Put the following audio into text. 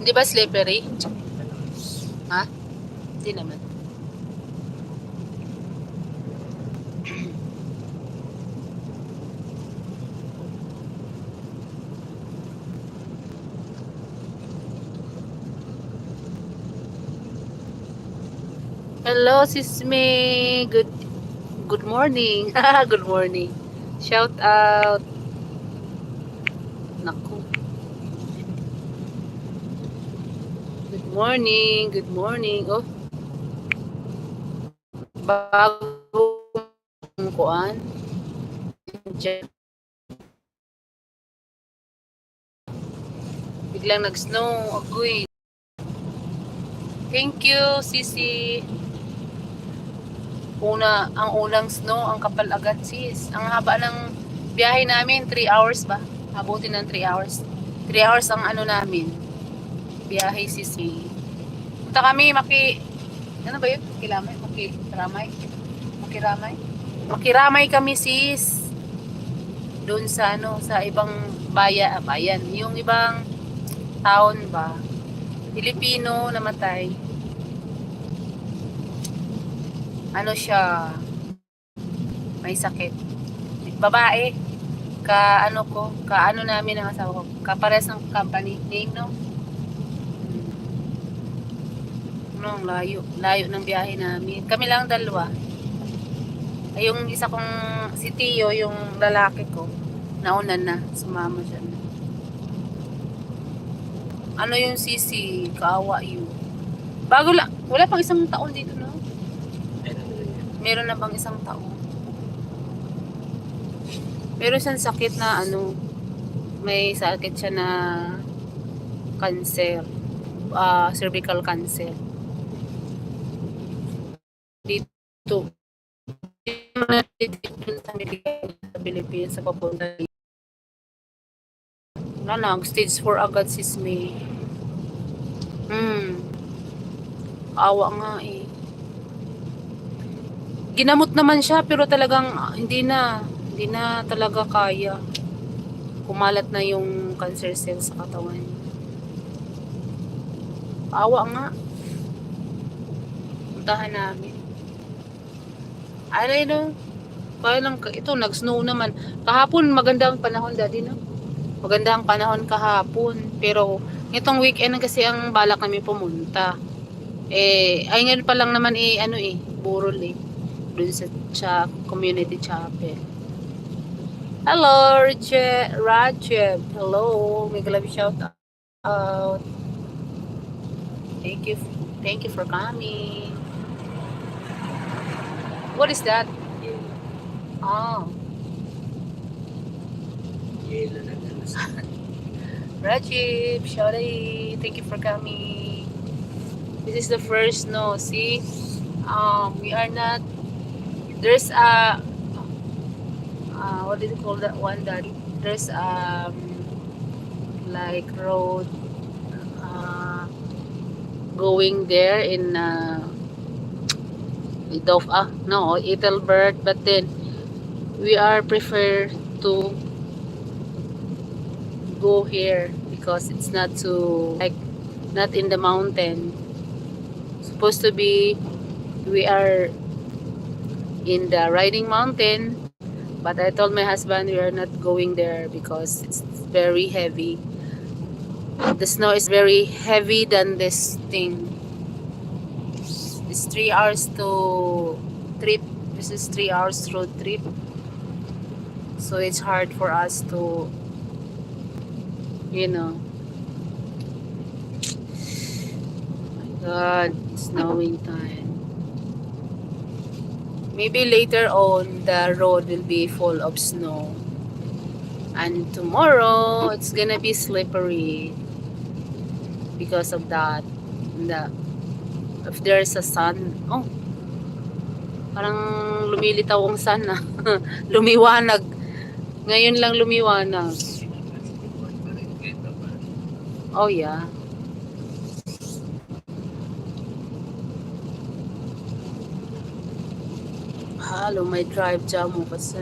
Di ba slippery? Ha? Hindi naman. Hello, sis May. Good morning. Good morning. Shout out. Naku. Good morning. Good morning. Oh, bagong kuan. Biglang nag-snow. Agoy. Thank you, Sisi. Ang unang snow, ang kapal agad, sis. Ang haba ng biyahe namin, 3 hours ba? Abutin ng 3 hours. 3 hours ang ano namin. Biyahe, Sisi. Punta kami, ano ba yun? Makiramay? Makiramay kami, sis. Doon sa sa ibang bayan. Yung ibang town ba? Pilipino namatay. Ano siya? May sakit. Babae. Kaano namin ang asawa ko. Kapares ng company name, no? No, layo ng biyahe namin. Kami lang dalawa. Ay, yung isa kong si Tio, yung lalaki ko, nauna na, sumama siya na. Ano yung sisi, kaawa yun. Bago lang, wala pang isang taon dito, no? Meron na bang isang taon? Meron siyang sakit na may sakit siya na cancer, cervical cancer. Dito, sa Pilipinas, sa papunta. Stage 4 agad sis May. Awa nga eh. Ginamot naman siya pero talagang hindi na talaga kaya. Kumalat na yung cancer cells sa katawan. Awa nga. Puntahan namin. Alay no. Kaya lang ito nag-snow naman. Kahapon magandang panahon daddy no. Maganda ang panahon kahapon. Pero itong weekend kasi ang balak namin pumunta. Ay ngayon pa lang naman burol dun sa community chapel. Hello, Rajeb. Hello, may love shout out. Thank you for coming. What is that? Oh. Rajib, Shari, thank you for coming. This is the first snow. See, we are not. There's what do you call that one? That there's like road going there in Ethelbert, but then we are prefer to go here because it's not too not in the mountain. Supposed to be we are in the riding mountain, but I told my husband we are not going there because it's very heavy. The snow is very heavy than this thing. It's 3 hours to trip. This is 3 hours road trip, so it's hard for us to my God, snowing time. Maybe later on the road will be full of snow, and tomorrow it's gonna be slippery because of that. If there's a sun, parang lumilitaw ang sun na. Lumiwanag. Ngayon lang lumiwanag. Oh yeah. Halo, may drive jam mo kasi.